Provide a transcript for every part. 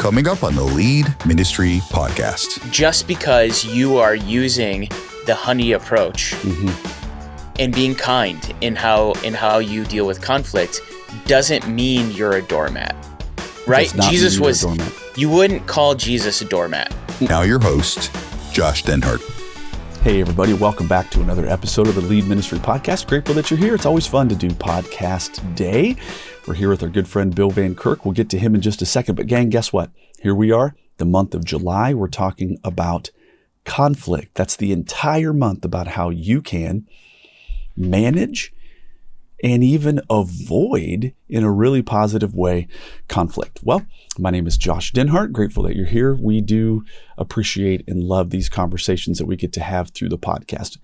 coming up on the Lead Ministry Podcast. Just because you are using the honey approach and being kind in how you deal with conflict doesn't mean you're a doormat, right? Jesus was, you wouldn't call Jesus a doormat. Now your host, Josh Denhart. Hey everybody, welcome back to another episode of the Lead Ministry Podcast. Grateful that you're here. It's always fun to do podcast day. We're here with our good friend Bill Van Kirk. We'll get to him in just a second. But gang, guess what? Here we are, the month of July. We're talking about conflict. That's the entire month about how you can manage and even avoid, in a really positive way, conflict. Well, my name is Josh Denhart. Grateful that you're here. We do appreciate and love these conversations that we get to have through the podcast.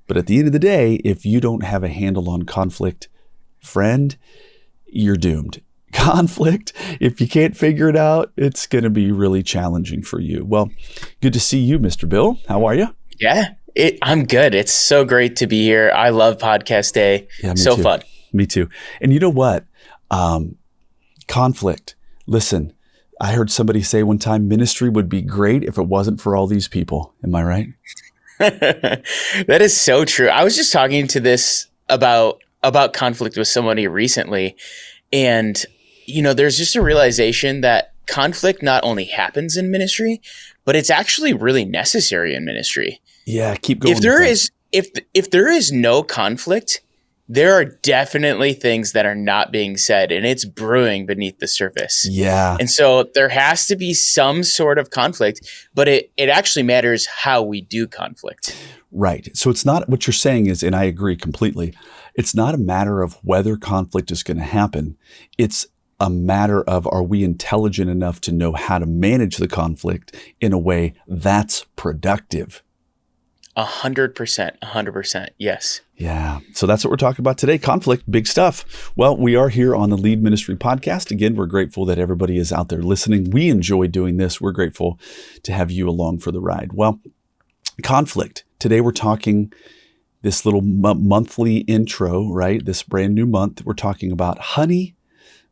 But at the end of the day, if you don't have a handle on conflict, friend, you're doomed. Conflict, if you can't figure it out, it's going to be really challenging for you. Well, good to see you, Mr. Bill. How are you? Yeah, I'm good. It's so great to be here. I love podcast day. Yeah, so too. Fun. Me too. And you know what? Conflict. Listen, I heard somebody say one time, ministry would be great if it wasn't for all these people. Am I right? That is so true. I was just talking to this about conflict with somebody recently. And, you know, there's just a realization that conflict not only happens in ministry, but it's actually really necessary in ministry. Yeah, keep going. If there is no conflict, there are definitely things that are not being said, and it's brewing beneath the surface. Yeah. And so there has to be some sort of conflict, but it actually matters how we do conflict. Right. So it's not, what you're saying is, and I agree completely, it's not a matter of whether conflict is going to happen. It's a matter of, are we intelligent enough to know how to manage the conflict in a way that's productive? 100%. Yes. Yeah. So that's what we're talking about today. Conflict, big stuff. Well, we are here on the Lead Ministry Podcast. Again, we're grateful that everybody is out there listening. We enjoy doing this. We're grateful to have you along for the ride. Well, conflict. Today we're talking this little monthly intro, right? This brand new month. We're talking about honey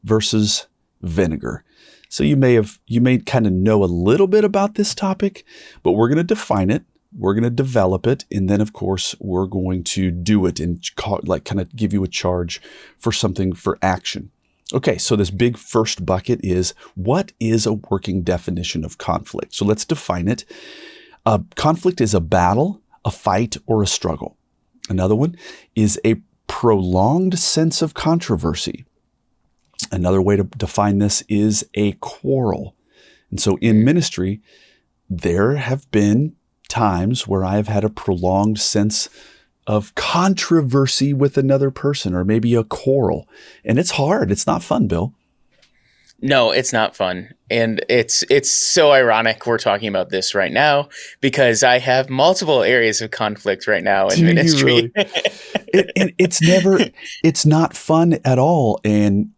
versus vinegar. So you may kind of know a little bit about this topic, but we're going to define it. We're going to develop it. And then, of course, we're going to do it and kind of give you a charge for something for action. Okay, so this big first bucket is, what is a working definition of conflict? So let's define it. Conflict is a battle, a fight, or a struggle. Another one is a prolonged sense of controversy. Another way to define this is a quarrel. And so in ministry, there have been times where I have had a prolonged sense of controversy with another person, or maybe a quarrel. And it's hard. It's not fun, Bill. No, it's not fun. And it's so ironic we're talking about this right now, because I have multiple areas of conflict right now in ministry. Really? It's not fun at all.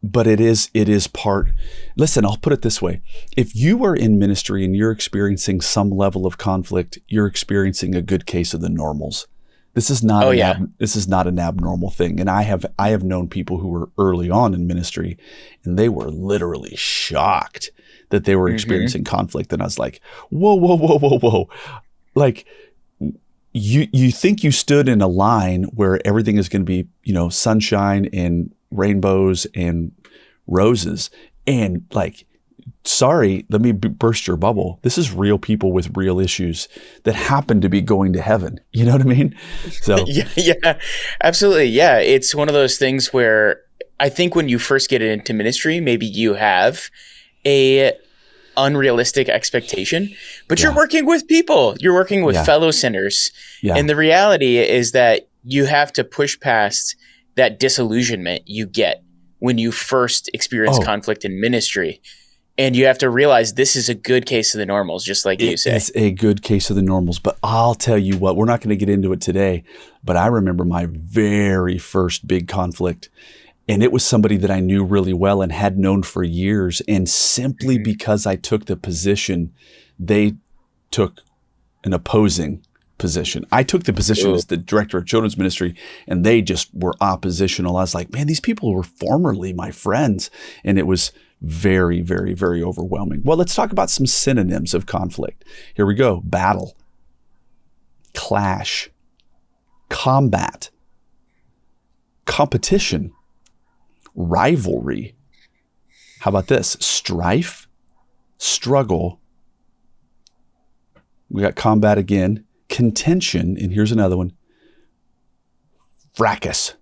But it is part. Listen, I'll put it this way. If you are in ministry and you're experiencing some level of conflict, you're experiencing a good case of the normals. This is not this is not an abnormal thing. And I have known people who were early on in ministry, and they were literally shocked that they were experiencing conflict. And I was like, whoa. Like, you think you stood in a line where everything is going to be, sunshine and rainbows and roses, and like, sorry, let me burst your bubble. This is real people with real issues that happen to be going to heaven. You know what I mean? So yeah, absolutely. Yeah. It's one of those things where I think when you first get into ministry, maybe you have a unrealistic expectation, but you're working with people, you're working with fellow sinners. Yeah. And the reality is that you have to push past that disillusionment you get when you first experience conflict in ministry. And you have to realize this is a good case of the normals, just like you say. It's a good case of the normals. But I'll tell you what, we're not going to get into it today, but I remember my very first big conflict. And it was somebody that I knew really well and had known for years. And simply because I took the position, they took an opposing position. I took the position as the director of children's ministry, and they just were oppositional. I was like, man, these people were formerly my friends. And it was Very, very, very overwhelming. Well, let's talk about some synonyms of conflict. Here we go. Battle, clash, combat, competition, rivalry. How about this? Strife, struggle. We got combat again, contention, and here's another one. Fracas.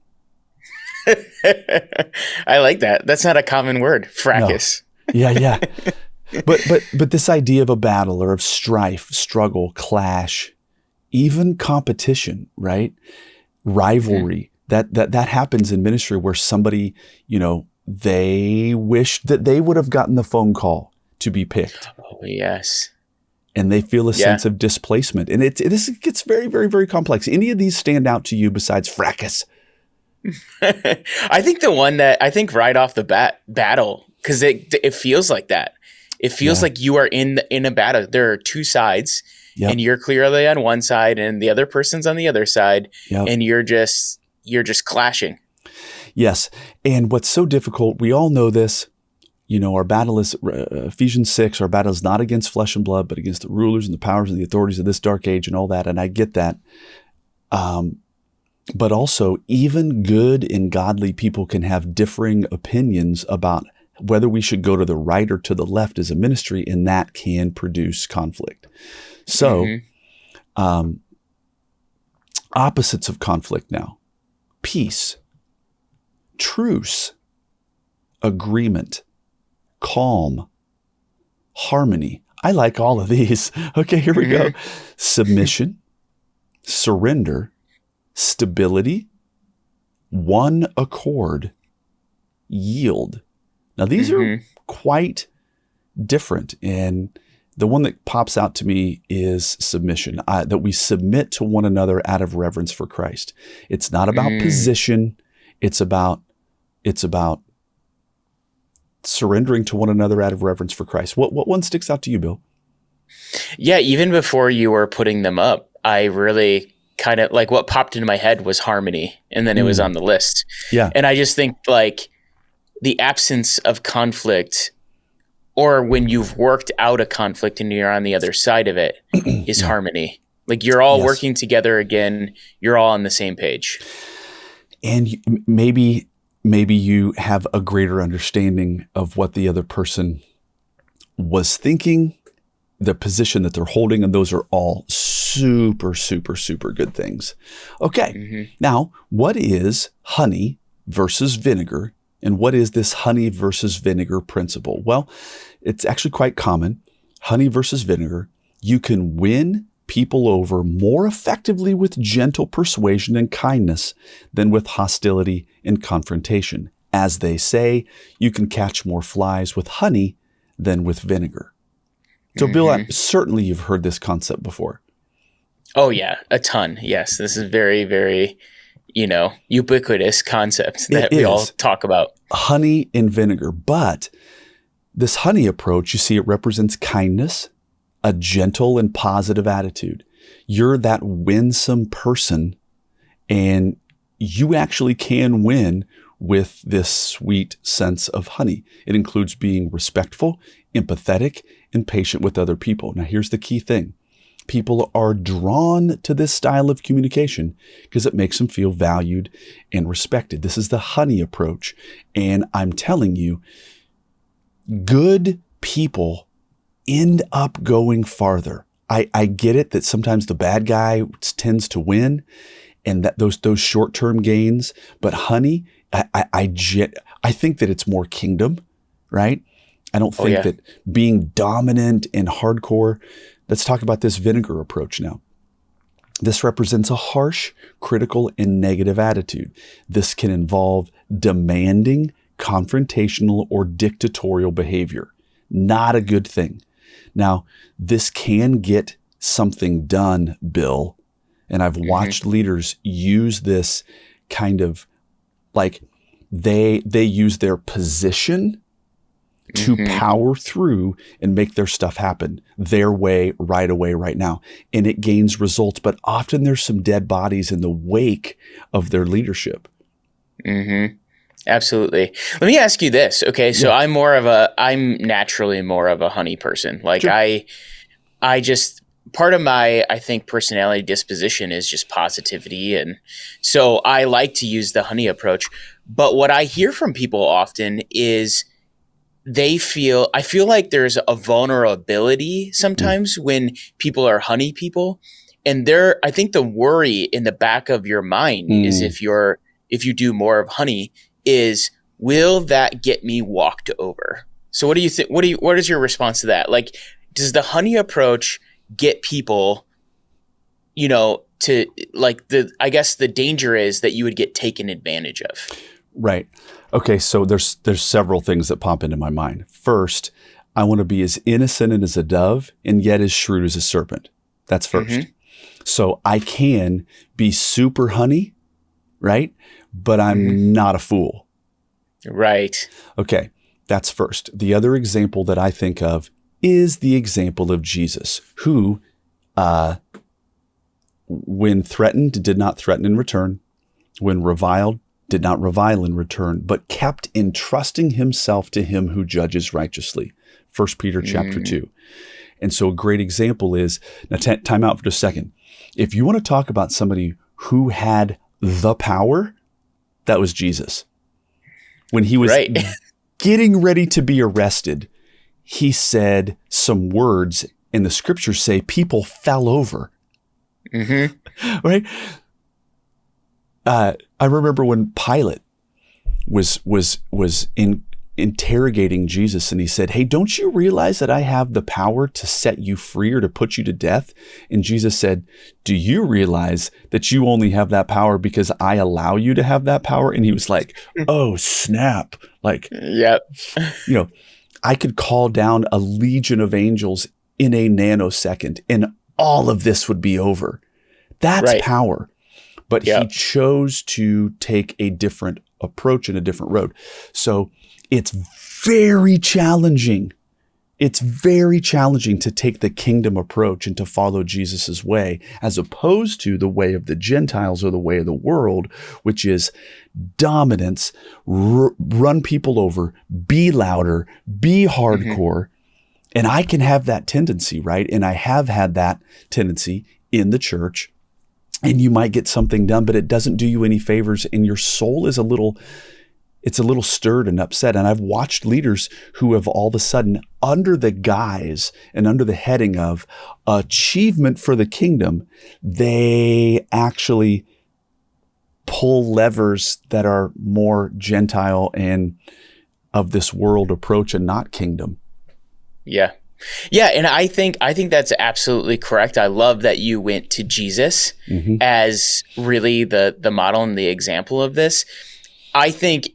I like that. That's not a common word. Fracas. No. Yeah. But this idea of a battle or of strife, struggle, clash, even competition, right? Rivalry. That happens in ministry where somebody, they wish that they would have gotten the phone call to be picked. Oh, yes. And they feel a sense of displacement. And this gets very, very, very complex. Any of these stand out to you besides fracas? I think the one that I think right off the bat, battle, because it feels like that. It feels like you are in a battle. There are two sides, and you're clearly on one side, and the other person's on the other side, and you're just clashing. Yes, and what's so difficult, we all know this. Our battle is Ephesians 6. Our battle is not against flesh and blood, but against the rulers and the powers and the authorities of this dark age, and all that. And I get that. But also, even good and godly people can have differing opinions about whether we should go to the right or to the left as a ministry, and that can produce conflict. So, opposites of conflict now: peace, truce, agreement, calm, harmony. I like all of these. Okay, here we go. Submission, surrender, stability, one accord, yield. Now, these are quite different. And the one that pops out to me is submission, that we submit to one another out of reverence for Christ. It's not about position. It's about surrendering to one another out of reverence for Christ. What one sticks out to you, Bill? Yeah, even before you were putting them up, I really kind of like what popped into my head was harmony, and then it was on the list. Yeah. And I just think like the absence of conflict, or when you've worked out a conflict and you're on the other side of it, is harmony. Like you're all working together again. You're all on the same page. And maybe you have a greater understanding of what the other person was thinking, the position that they're holding, and those are all super, super, super good things. Okay, now what is honey versus vinegar, and what is this honey versus vinegar principle? Well, it's actually quite common. Honey versus vinegar, you can win people over more effectively with gentle persuasion and kindness than with hostility and confrontation. As they say, you can catch more flies with honey than with vinegar. So, Bill, certainly you've heard this concept before. Oh, yeah, a ton. Yes, this is very, very, ubiquitous concept that we all talk about. Honey and vinegar. But this honey approach, you see, it represents kindness, a gentle and positive attitude. You're that winsome person, and you actually can win with this sweet sense of honey. It includes being respectful, empathetic, and patient with other people. Now, here's the key thing. People are drawn to this style of communication because it makes them feel valued and respected. This is the honey approach. And I'm telling you, good people end up going farther. I get it that sometimes the bad guy tends to win, and that those short-term gains. But honey, I think that it's more kingdom, right? I don't think that being dominant and hardcore. Let's talk about this vinegar approach now. This represents a harsh, critical, and negative attitude. This can involve demanding, confrontational, or dictatorial behavior. Not a good thing. Now, this can get something done, Bill, and I've watched leaders use this kind of like they use their position to power through and make their stuff happen their way, right away, right now. And it gains results, but often there's some dead bodies in the wake of their leadership. Absolutely. Let me ask you this. Okay. So Yeah. I'm naturally more of a honey person. Like Sure. I just, part of my, I think, personality disposition is just positivity. And so I like to use the honey approach. But what I hear from people often is I feel like there's a vulnerability sometimes when people are honey people. And I think the worry in the back of your mind is if you do more of honey is, will that get me walked over? So what do you think? What is your response to that? Like, does the honey approach get people, to like I guess the danger is that you would get taken advantage of. Right. Okay. So there's several things that pop into my mind. First, I want to be as innocent as a dove and yet as shrewd as a serpent. That's first. Mm-hmm. So I can be super honey, right? But I'm not a fool. Right. Okay. That's first. The other example that I think of is the example of Jesus, who, when threatened, did not threaten in return, when reviled, did not revile in return, but kept entrusting himself to him who judges righteously. 1 Peter chapter 2. And so a great example is, now time out for a second. If you want to talk about somebody who had the power, that was Jesus. When he was getting ready to be arrested, he said some words, and the scriptures say people fell over. Mm-hmm. Right? I remember when Pilate was interrogating Jesus, and he said, "Hey, don't you realize that I have the power to set you free or to put you to death?" And Jesus said, "Do you realize that you only have that power because I allow you to have that power?" And he was like, "Oh, snap." Like, yep. I could call down a legion of angels in a nanosecond and all of this would be over. That's power. But he chose to take a different approach and a different road. So it's very challenging. It's very challenging to take the kingdom approach and to follow Jesus's way, as opposed to the way of the Gentiles or the way of the world, which is dominance, run people over, be louder, be hardcore. And I can have that tendency, right? And I have had that tendency in the church. And you might get something done, but it doesn't do you any favors. And your soul is a little stirred and upset. And I've watched leaders who have all of a sudden, under the guise and under the heading of achievement for the kingdom, they actually pull levers that are more Gentile and of this world approach and not kingdom. Yeah. Yeah, and I think that's absolutely correct. I love that you went to Jesus as really the model and the example of this. I think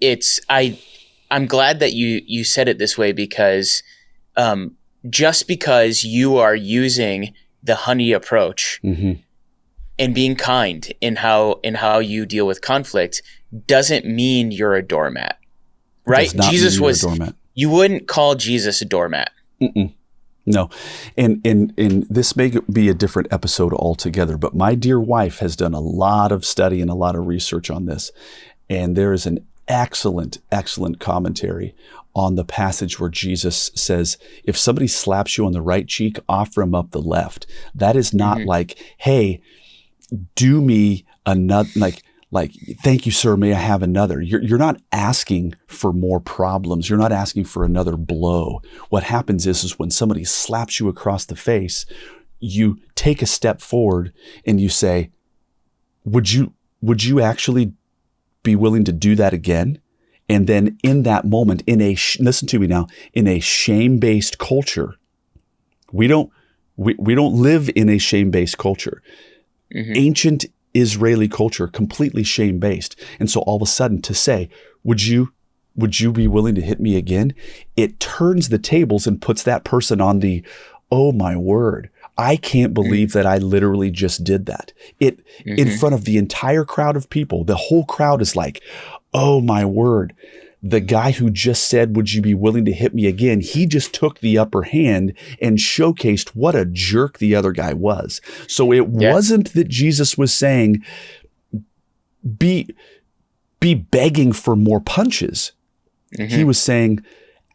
I'm glad that you said it this way, because just because you are using the honey approach and being kind in how you deal with conflict doesn't mean you're a doormat, right? Jesus was a doormat. You wouldn't call Jesus a doormat. No. And this may be a different episode altogether, but my dear wife has done a lot of study and a lot of research on this. And there is an excellent commentary on the passage where Jesus says, if somebody slaps you on the right cheek, offer him up the left. That is not like, hey, do me another, like, thank you, sir, may I have another? You're not asking for more problems. You're not asking for another blow. What happens is when somebody slaps you across the face, you take a step forward and you say, would you actually be willing to do that again? And then in that moment, listen to me now, in a shame-based culture, we don't live in a shame-based culture. Ancient Israeli culture, completely shame-based. And so all of a sudden to say, would you be willing to hit me again? It turns the tables and puts that person on the, oh my word, I can't believe that I literally just did that. In front of the entire crowd of people, the whole crowd is like, oh my word. The guy who just said, would you be willing to hit me again? He just took the upper hand and showcased what a jerk the other guy was. So it wasn't that Jesus was saying, be begging for more punches. Mm-hmm. He was saying,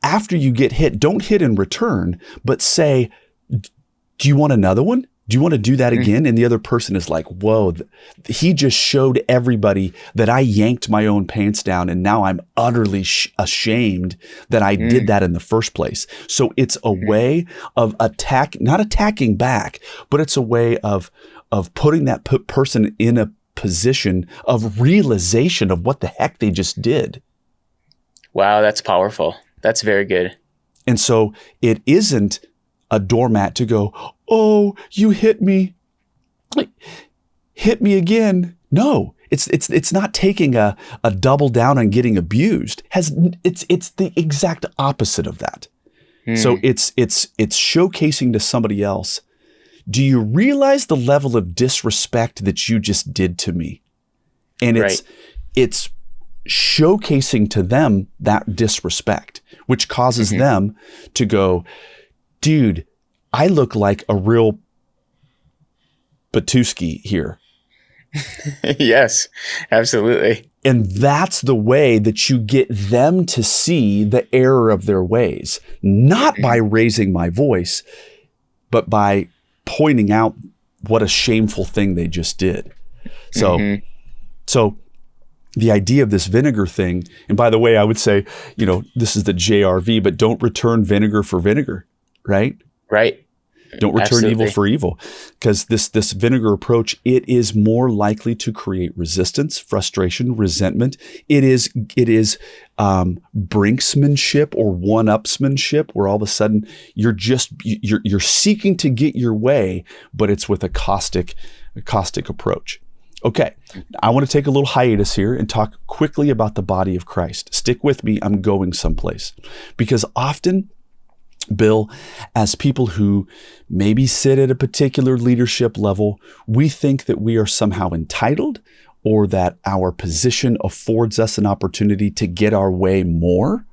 after you get hit, don't hit in return, but say, do you want another one? Do you want to do that again? And the other person is like, whoa, he just showed everybody that I yanked my own pants down and now I'm utterly ashamed that I did that in the first place. So it's a way of not attacking back, but it's a way of putting that person in a position of realization of what the heck they just did. Wow, that's powerful. That's very good. And so it isn't a doormat to go, oh, you hit me. Hit me again. No, it's not taking a double down on getting abused. It's the exact opposite of that. So it's showcasing to somebody else, do you realize the level of disrespect that you just did to me? And it's showcasing to them that disrespect, which causes them to go, dude, I look like a real Batuski here. Yes, absolutely. And that's the way that you get them to see the error of their ways, not by raising my voice, but by pointing out what a shameful thing they just did. So the idea of this vinegar thing, and by the way, I would say, this is the JRV, but don't return vinegar for vinegar, right? Right. Don't return evil for evil, because this vinegar approach, it is more likely to create resistance, frustration, resentment. It is brinksmanship or one-upsmanship, where all of a sudden you're seeking to get your way, but it's with a caustic approach. Okay, I want to take a little hiatus here and talk quickly about the body of Christ. Stick with me. I'm going someplace, because often, Bill, as people who maybe sit at a particular leadership level, we think that we are somehow entitled, or that our position affords us an opportunity to get our way more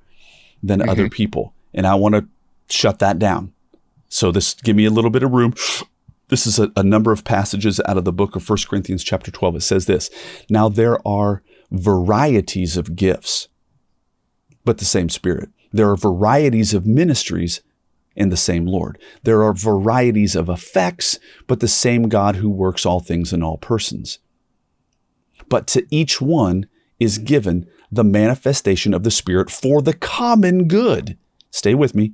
than other people. And I want to shut that down. So give me a little bit of room. This is a number of passages out of the book of 1 Corinthians chapter 12. It says this: now there are varieties of gifts, but the same Spirit. There are varieties of ministries in the same Lord. There are varieties of effects, but the same God who works all things in all persons. But to each one is given the manifestation of the Spirit for the common good. Stay with me.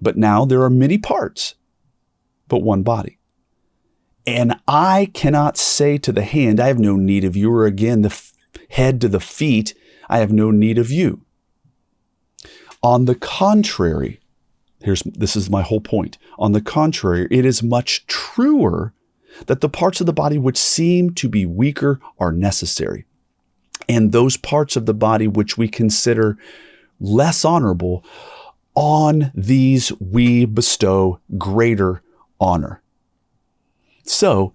But now there are many parts, but one body. And I cannot say to the hand, I have no need of you, or again, the head to the feet, I have no need of you. On the contrary, this is my whole point. On the contrary, it is much truer that the parts of the body which seem to be weaker are necessary, and those parts of the body which we consider less honorable, on these we bestow greater honor. So,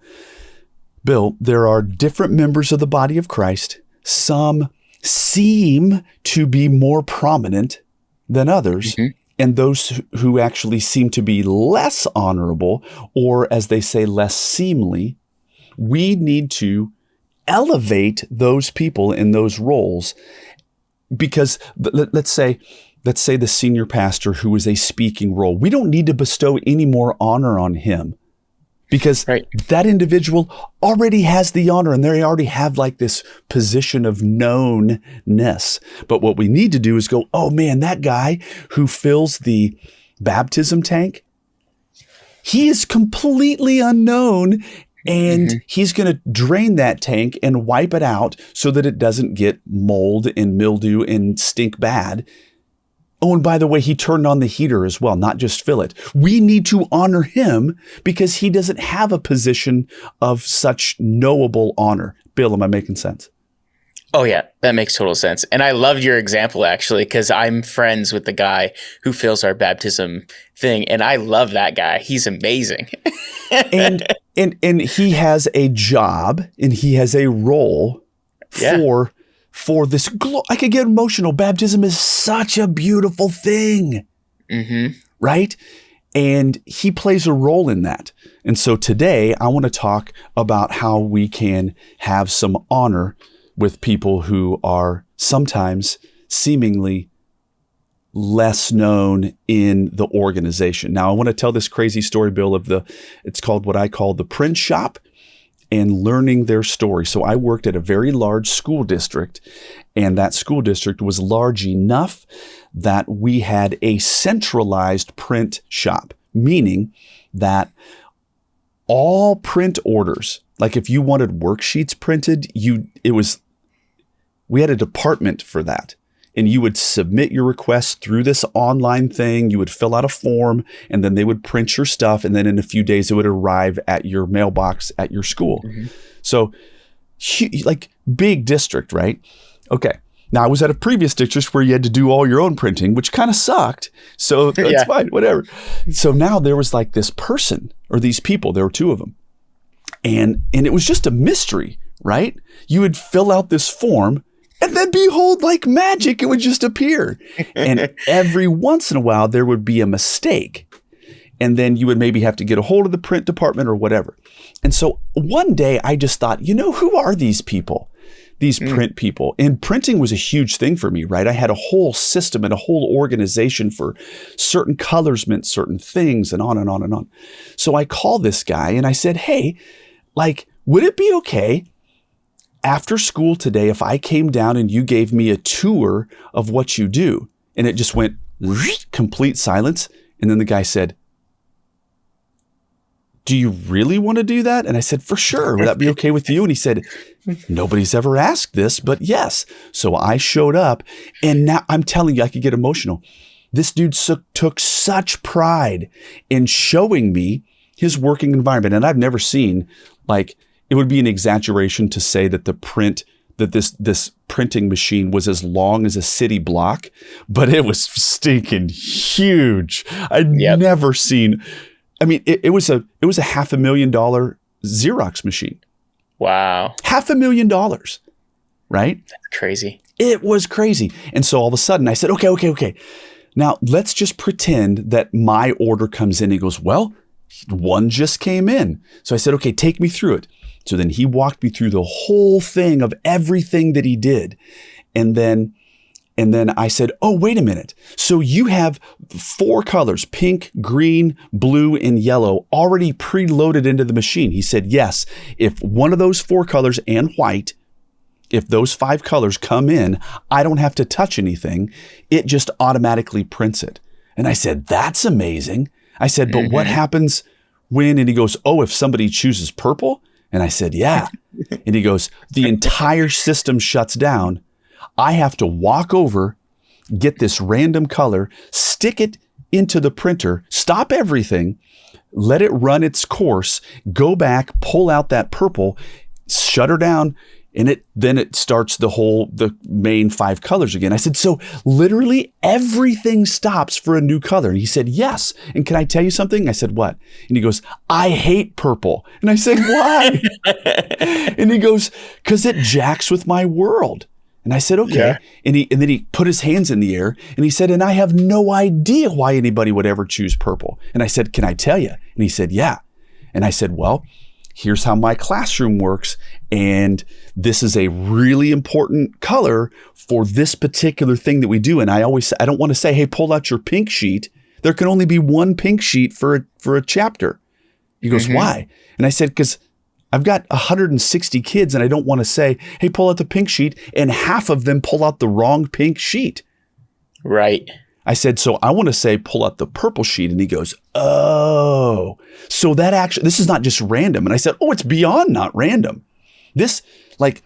Bill, there are different members of the body of Christ. Some seem to be more prominent than others, and those who actually seem to be less honorable, or as they say, less seemly. We need to elevate those people in those roles, because let's say the senior pastor who is a speaking role, we don't need to bestow any more honor on him, because that individual already has the honor and they already have like this position of knownness. But what we need to do is go, oh man, that guy who fills the baptism tank, he is completely unknown, and he's going to drain that tank and wipe it out so that it doesn't get mold and mildew and stink bad. Oh, and by the way, he turned on the heater as well, not just fill it. We need to honor him because he doesn't have a position of such knowable honor. Bill, am I making sense? Oh, yeah, that makes total sense. And I loved your example, actually, because I'm friends with the guy who fills our baptism thing. And I love that guy. He's amazing. and he has a job and he has a role for this. I could get emotional. Baptism is such a beautiful thing, right? And he plays a role in that. And so today I want to talk about how we can have some honor with people who are sometimes seemingly less known in the organization. Now, I want to tell this crazy story, Bill, it's called what I call the print shop and learning their story. So I worked at a very large school district, and that school district was large enough that we had a centralized print shop, meaning that all print orders, like if you wanted worksheets printed, we had a department for that. And you would submit your request through this online thing. You would fill out a form, and then they would print your stuff. And then in a few days, it would arrive at your mailbox at your school. Mm-hmm. So like big district, right? Okay. Now, I was at a previous district where you had to do all your own printing, which kind of sucked. So that's fine, whatever. So now there was like this person or these people, there were two of them. And it was just a mystery, right? You would fill out this form, and then behold, like magic, it would just appear. And every once in a while, there would be a mistake. And then you would maybe have to get a hold of the print department or whatever. And so one day I just thought, who are these people? These print people. And printing was a huge thing for me, right? I had a whole system and a whole organization for certain colors meant certain things and on and on and on. So I called this guy and I said, hey, would it be okay after school today if I came down and you gave me a tour of what you do? And it just went complete silence. And then the guy said, do you really want to do that? And I said, for sure. Would that be okay with you? And he said, nobody's ever asked this, but yes. So I showed up, and now I'm telling you, I could get emotional. This dude took such pride in showing me his working environment. And I've never seen, it would be an exaggeration to say that this printing machine was as long as a city block, but it was stinking huge. I'd never seen. I mean, it was a $500,000 Xerox machine. Wow. $500,000, right? That's crazy. It was crazy. And so all of a sudden I said, okay. Now let's just pretend that my order comes in. He goes, well, one just came in. So I said, okay, take me through it. So then he walked me through the whole thing of everything that he did. And then I said, oh, wait a minute. So you have 4 colors, pink, green, blue, and yellow, already preloaded into the machine. He said, yes, if one of those 4 colors and white, if those 5 colors come in, I don't have to touch anything. It just automatically prints it. And I said, that's amazing. I said, but what happens when, and he goes, oh, if somebody chooses purple? And I said, yeah. And he goes, the entire system shuts down. I have to walk over, get this random color, stick it into the printer, stop everything, let it run its course, go back, pull out that purple, shut her down, and then it starts the main 5 colors again. I said, so literally everything stops for a new color. And he said, yes. And can I tell you something? I said, what? And he goes, I hate purple. And I said, why? And he goes, because it jacks with my world. And I said, okay. Yeah. And then he put his hands in the air and he said, and I have no idea why anybody would ever choose purple. And I said, can I tell you? And he said, yeah. And I said, well, here's how my classroom works. And this is a really important color for this particular thing that we do. And I don't want to say, hey, pull out your pink sheet. There can only be one pink sheet for a chapter. He goes, why? And I said, because I've got 160 kids and I don't want to say, hey, pull out the pink sheet, and half of them pull out the wrong pink sheet. Right. I said, so I want to say, pull out the purple sheet. And he goes, oh, so this is not just random. And I said, oh, it's beyond not random. This,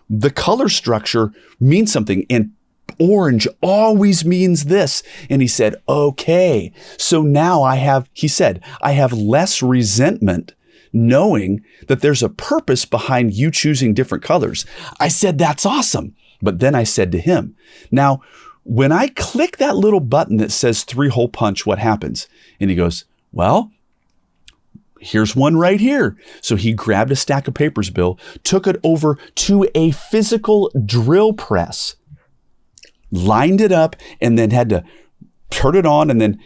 the color structure means something, and orange always means this. And he said, okay, so now I have less resentment knowing that there's a purpose behind you choosing different colors. I said, that's awesome. But then I said to him, now, when I click that little button that says 3-hole punch, what happens? And he goes, well, here's one right here. So he grabbed a stack of papers, Bill, took it over to a physical drill press, lined it up, and then had to turn it on and then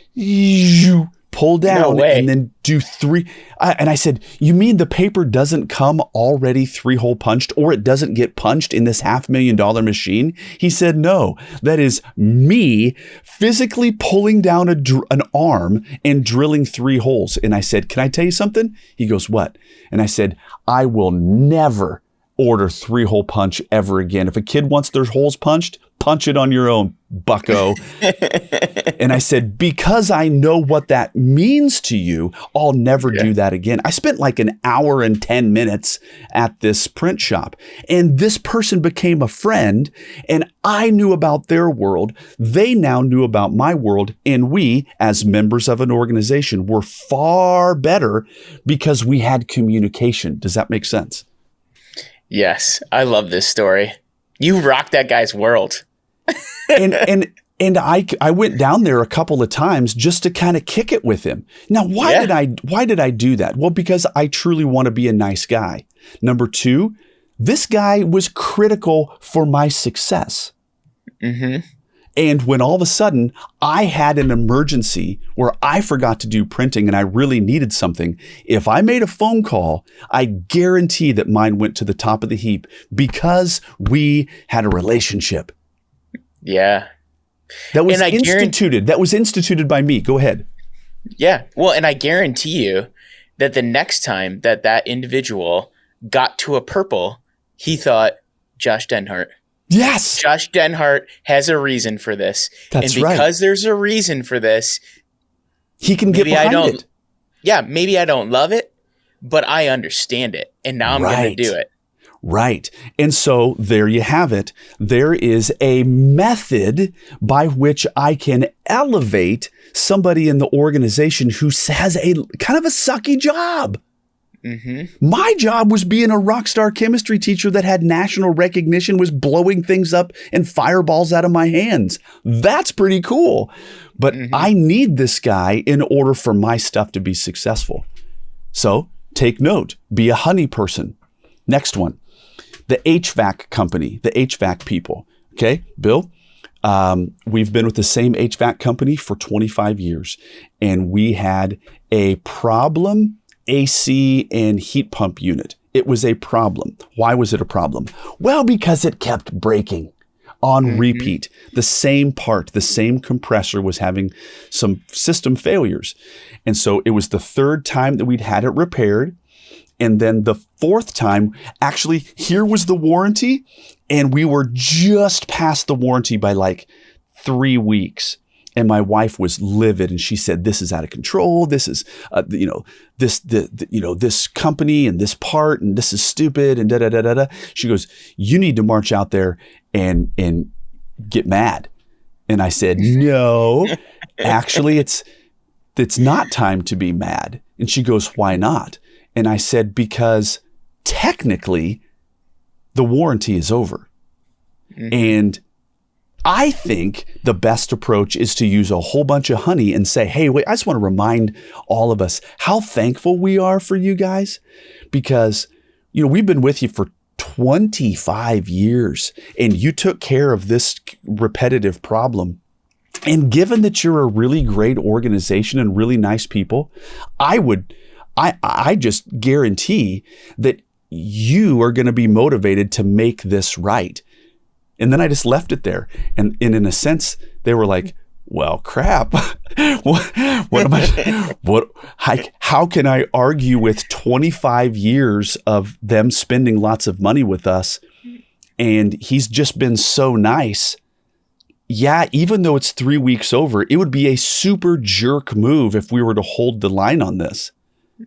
pull No down way. and then do 3. And I said, you mean the paper doesn't come already 3-hole punched, or it doesn't get punched in this $500,000 machine? He said, no, that is me physically pulling down an arm and drilling 3 holes. And I said, can I tell you something? He goes, what? And I said, I will never order 3-hole punch ever again. If a kid wants their holes punched, punch it on your own, bucko. And I said, because I know what that means to you, I'll never do that again. I spent like an hour and 10 minutes at this print shop, and this person became a friend, and I knew about their world. They now knew about my world, and we, as members of an organization, were far better because we had communication. Does that make sense? Yes, I love this story. You rocked that guy's world. and I went down there a couple of times just to kind of kick it with him. Now, why did I do that? Well, because I truly want to be a nice guy. Number 2, this guy was critical for my success. Mm-hmm. And when all of a sudden I had an emergency where I forgot to do printing and I really needed something, if I made a phone call, I guarantee that mine went to the top of the heap because we had a relationship. Yeah. That was instituted. That was instituted by me. Go ahead. Yeah. Well, and I guarantee you that the next time that individual got to a purple, he thought, Josh Denhart. Yes. Josh Denhart has a reason for this. That's and because there's a reason for this, he can get behind it. Yeah, maybe I don't love it, but I understand it. And now I'm going to do it. Right. And so there you have it. There is a method by which I can elevate somebody in the organization who has a kind of a sucky job. Mm-hmm. My job was being a rock star chemistry teacher that had national recognition, was blowing things up and fireballs out of my hands. That's pretty cool. But I need this guy in order for my stuff to be successful. So take note, be a honey person. Next one, the HVAC company, the HVAC people. Okay, Bill, we've been with the same HVAC company for 25 years, and we had a problem AC and heat pump unit. It was a problem. Why was it a problem? Well, because it kept breaking on repeat. The same part, the same compressor was having some system failures. And so it was the 3rd time that we'd had it repaired. And then the 4th time, actually, here was the warranty, and we were just past the warranty by like 3 weeks. And my wife was livid, and she said, "This is out of control. This is, this company and this part, and this is stupid." And da da da da da. She goes, "You need to march out there and get mad." And I said, "No, actually, it's not time to be mad." And she goes, "Why not?" And I said, "Because technically, the warranty is over, and I think the best approach is to use a whole bunch of honey and say, hey, wait, I just want to remind all of us how thankful we are for you guys, because, we've been with you for 25 years and you took care of this repetitive problem. And given that you're a really great organization and really nice people, I just guarantee that you are going to be motivated to make this right." And then I just left it there. And in a sense, they were like, well, crap. How can I argue with 25 years of them spending lots of money with us? And he's just been so nice. Yeah, even though it's 3 weeks over, it would be a super jerk move if we were to hold the line on this.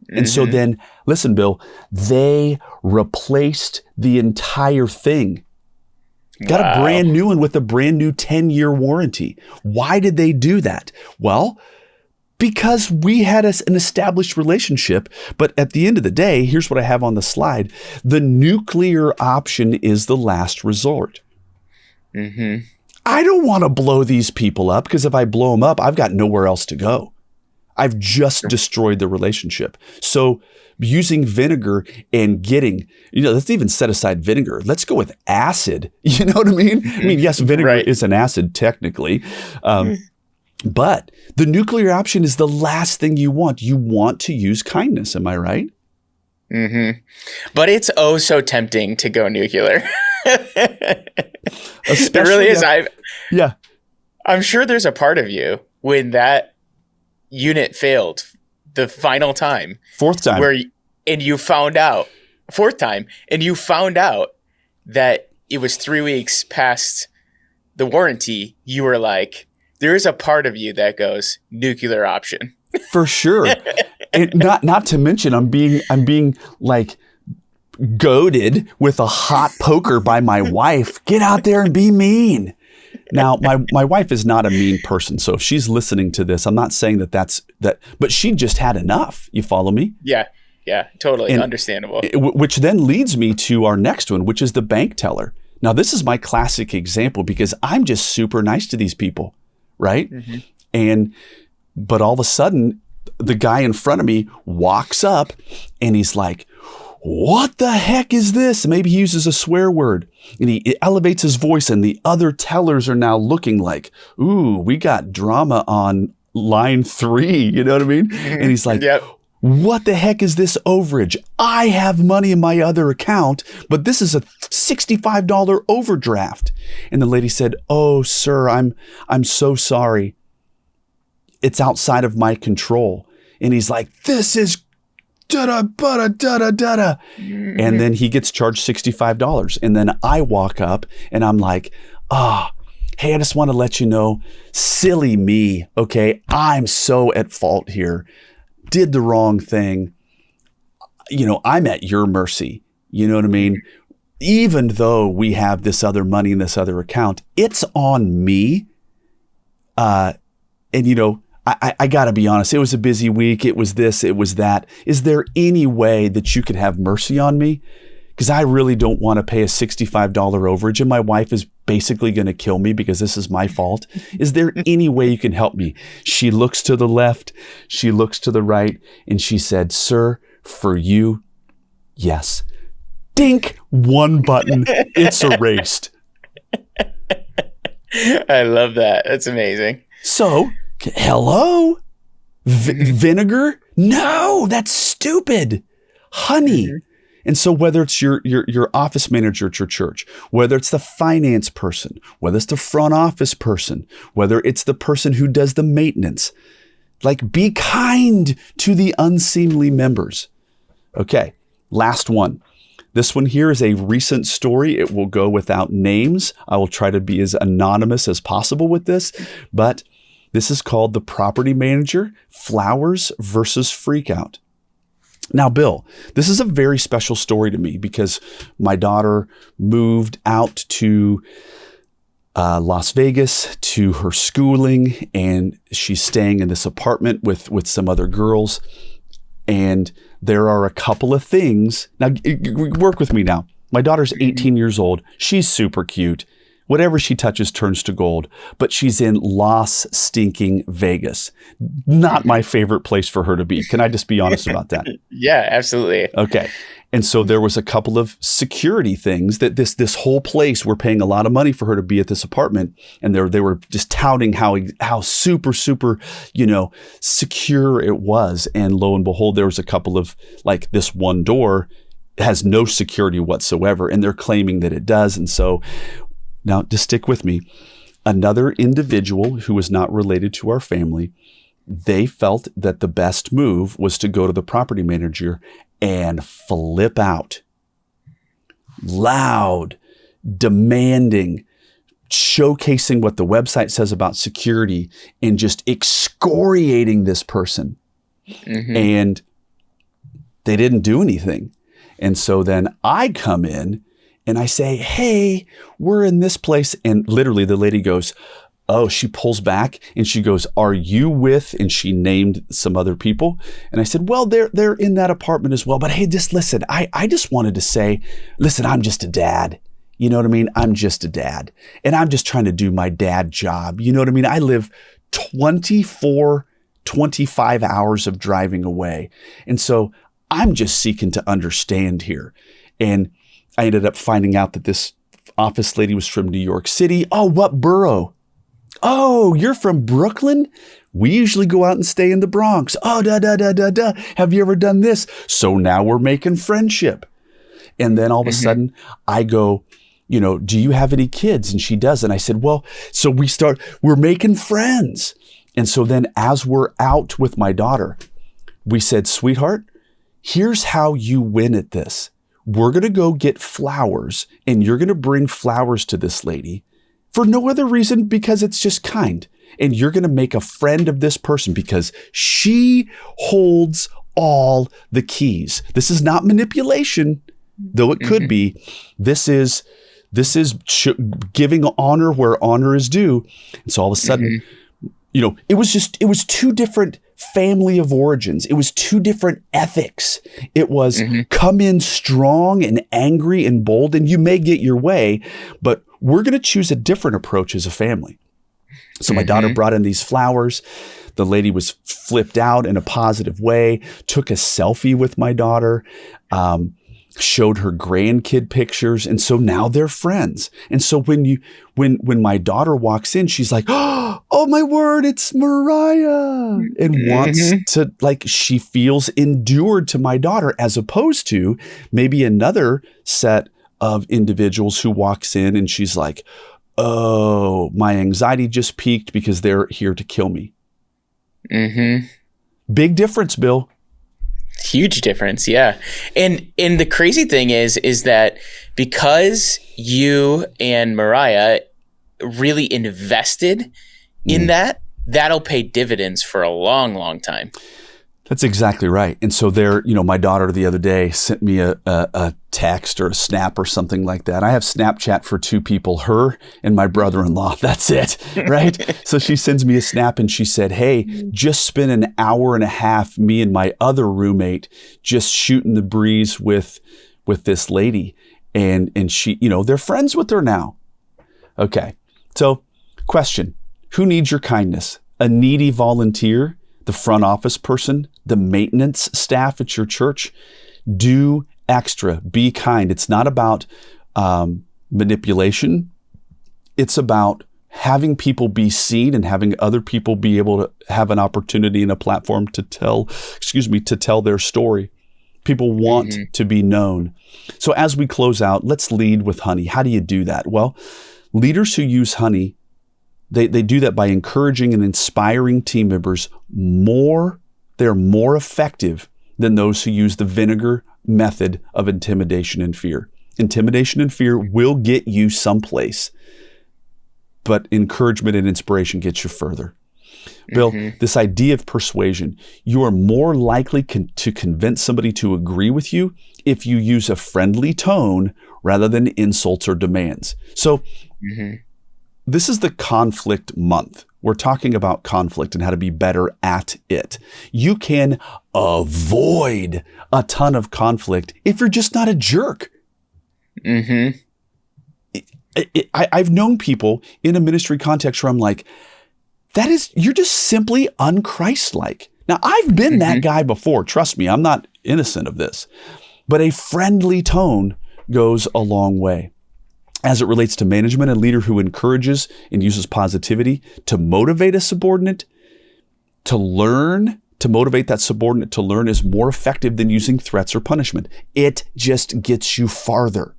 And so then, listen, Bill, they replaced the entire thing. Got a brand new one with a brand new 10-year warranty. Why did they do that? Well, because we had an established relationship. But at the end of the day, here's what I have on the slide. The nuclear option is the last resort. I don't want to blow these people up, because if I blow them up, I've got nowhere else to go. I've just destroyed the relationship. So using vinegar and getting, let's even set aside vinegar. Let's go with acid. You know what I mean? I mean, yes, vinegar is an acid technically. But the nuclear option is the last thing you want. You want to use kindness. Am I right? Mm-hmm. But it's oh so tempting to go nuclear. It really is. Yeah. I'm sure there's a part of you when that unit failed the final time. Fourth time. You found out that it was 3 weeks past the warranty. You were like, there is a part of you that goes nuclear option. For sure. And not to mention I'm being like goaded with a hot poker by my wife. Get out there and be mean. Now, my wife is not a mean person. So if she's listening to this, I'm not saying that, but she just had enough. You follow me? Yeah. Yeah, totally understandable. Which then leads me to our next one, which is the bank teller. Now, this is my classic example because I'm just super nice to these people, right? Mm-hmm. But all of a sudden, the guy in front of me walks up and he's like, what the heck is this? Maybe he uses a swear word and he elevates his voice and the other tellers are now looking like, ooh, we got drama on line 3. You know what I mean? And he's like, yep. What the heck is this overage? I have money in my other account, but this is a $65 overdraft. And the lady said, oh, sir, I'm so sorry. It's outside of my control. And he's like, this is da-da-ba-da-da-da-da. And then he gets charged $65. And then I walk up and I'm like, hey, I just want to let you know, silly me, okay? I'm so at fault here. Did the wrong thing. You know, I'm at your mercy. You know what I mean? Even though we have this other money in this other account, it's on me. And, you know, I got to be honest. It was a busy week. It was this, it was that. Is there any way that you could have mercy on me? Because I really don't want to pay a $65 overage and my wife is basically going to kill me because this is my fault. Is there any way you can help me? She looks to the left, she looks to the right, and she said, sir, for you, yes. Dink, one button, it's erased. I love that. That's amazing. So, hello? Vinegar? No, that's stupid. Honey. Mm-hmm. And so whether it's your office manager at your church, whether it's the finance person, whether it's the front office person, whether it's the person who does the maintenance, like be kind to the unseemly members. Okay, last one. This one here is a recent story. It will go without names. I will try to be as anonymous as possible with this, but this is called the property manager, flowers versus freakout. Now, Bill, this is a very special story to me because my daughter moved out to Las Vegas to her schooling, and she's staying in this apartment with some other girls. And there are a couple of things. Now, work with me now. My daughter's 18 years old. She's super cute. Whatever she touches turns to gold, but she's in Las stinking Vegas. Not my favorite place for her to be. Can I just be honest about that? Yeah, absolutely. Okay. And so there was a couple of security things that this whole place, we're paying a lot of money for her to be at this apartment. And they were just touting how super, you know, secure it was. And lo and behold, there was a couple of like this one door has no security whatsoever. And they're claiming that it does. And so now, just stick with me. Another individual who was not related to our family, they felt that the best move was to go to the property manager and flip out. Loud, demanding, showcasing what the website says about security and just excoriating this person. Mm-hmm. And they didn't do anything. And so then I come in and I say, hey, we're in this place. And literally the lady goes, oh, she pulls back and she goes, are you with? And she named some other people. And I said, well, they're in that apartment as well. But hey, just listen, I just wanted to say, listen, I'm just a dad. You know what I mean? I'm just a dad. And I'm just trying to do my dad job. You know what I mean? I live 25 hours of driving away. And so I'm just seeking to understand here. And I ended up finding out that this office lady was from New York City. Oh, what borough? Oh, you're from Brooklyn? We usually go out and stay in the Bronx. Oh, Have you ever done this? So now we're making friendship. And then all of a sudden I go, do you have any kids? And she does. And I said, well, so we're making friends. And so then as we're out with my daughter, we said, sweetheart, here's how you win at this. We're going to go get flowers and you're going to bring flowers to this lady for no other reason because it's just kind. And you're going to make a friend of this person because she holds all the keys. This is not manipulation, though it could be. This is giving honor where honor is due. And so all of a sudden, it was two different family of origins. It was two different ethics. It was come in strong and angry and bold, and you may get your way, but we're going to choose a different approach as a family. So my daughter brought in these flowers. The lady was flipped out in a positive way, took a selfie with my daughter, showed her grandkid pictures. And so now they're friends. And so when my daughter walks in, she's like, oh my word, it's Mariah, and wants to, she feels endured to my daughter, as opposed to maybe another set of individuals who walks in and she's like, oh, my anxiety just peaked because they're here to kill me. Big difference, Bill. Huge difference. Yeah. And the crazy thing is that because you and Mariah really invested in that'll pay dividends for a long, long time. That's exactly right. And so my daughter the other day sent me a text or a snap or something like that. I have Snapchat for two people, her and my brother-in-law. That's it, right? So she sends me a snap and she said, hey, just spent an hour and a half, me and my other roommate, just shooting the breeze with this lady. And she, they're friends with her now. Okay. So question, who needs your kindness? A needy volunteer? The front office person, the maintenance staff at your church? Do extra, be kind. It's not about manipulation. It's about having people be seen and having other people be able to have an opportunity and a platform to tell their story. People want to be known. So as we close out, let's lead with honey. How do you do that? Well, leaders who use honey, They do that by encouraging and inspiring team members more. They're more effective than those who use the vinegar method of intimidation and fear. Intimidation and fear will get you someplace, but encouragement and inspiration gets you further. Bill, this idea of persuasion, you are more likely to convince somebody to agree with you if you use a friendly tone rather than insults or demands. So, this is the conflict month. We're talking about conflict and how to be better at it. You can avoid a ton of conflict if you're just not a jerk. I've known people in a ministry context where I'm like, you're just simply unchristlike. Now, I've been that guy before. Trust me, I'm not innocent of this. But a friendly tone goes a long way. As it relates to management, a leader who encourages and uses positivity to motivate a subordinate to motivate that subordinate to learn is more effective than using threats or punishment. It just gets you farther.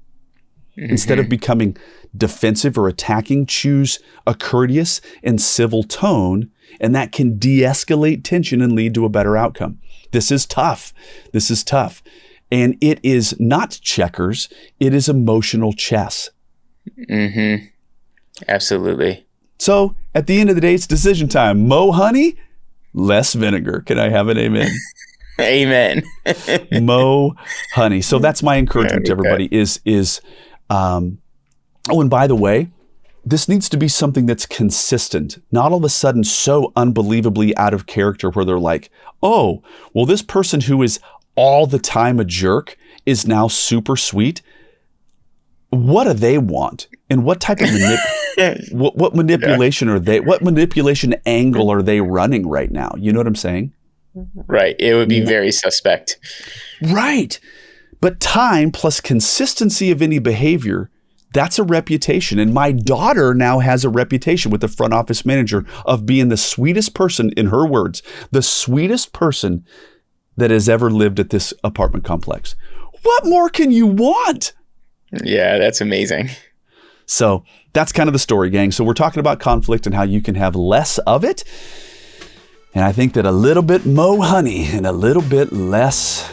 Instead of becoming defensive or attacking, choose a courteous and civil tone, and that can de-escalate tension and lead to a better outcome. This is tough. And it is not checkers. It is emotional chess. Absolutely. So at the end of the day, it's decision time. Mo honey, less vinegar. Can I have an amen? Amen. Mo honey. So that's my encouragement to everybody and by the way, this needs to be something that's consistent, not all of a sudden so unbelievably out of character where they're like, oh, well, this person who is all the time a jerk is now super sweet. What do they want? And what type of what manipulation are they? What manipulation angle are they running right now? You know what I'm saying? Right. It would be very suspect. Right. But time plus consistency of any behavior, That's a reputation. And my daughter now has a reputation with the front office manager of being the sweetest person, in her words, the sweetest person that has ever lived at this apartment complex. What more can you want? Yeah, that's amazing. So that's kind of the story, gang. So we're talking about conflict and how you can have less of it. And I think that a little bit more honey and a little bit less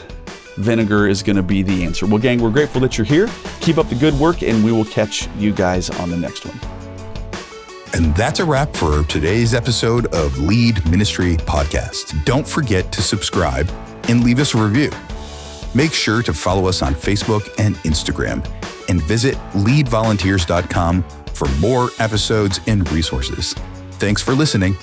vinegar is going to be the answer. Well, gang, we're grateful that you're here. Keep up the good work, and we will catch you guys on the next one. And that's a wrap for today's episode of Lead Ministry Podcast. Don't forget to subscribe and leave us a review. Make sure to follow us on Facebook and Instagram, and visit leadvolunteers.com for more episodes and resources. Thanks for listening.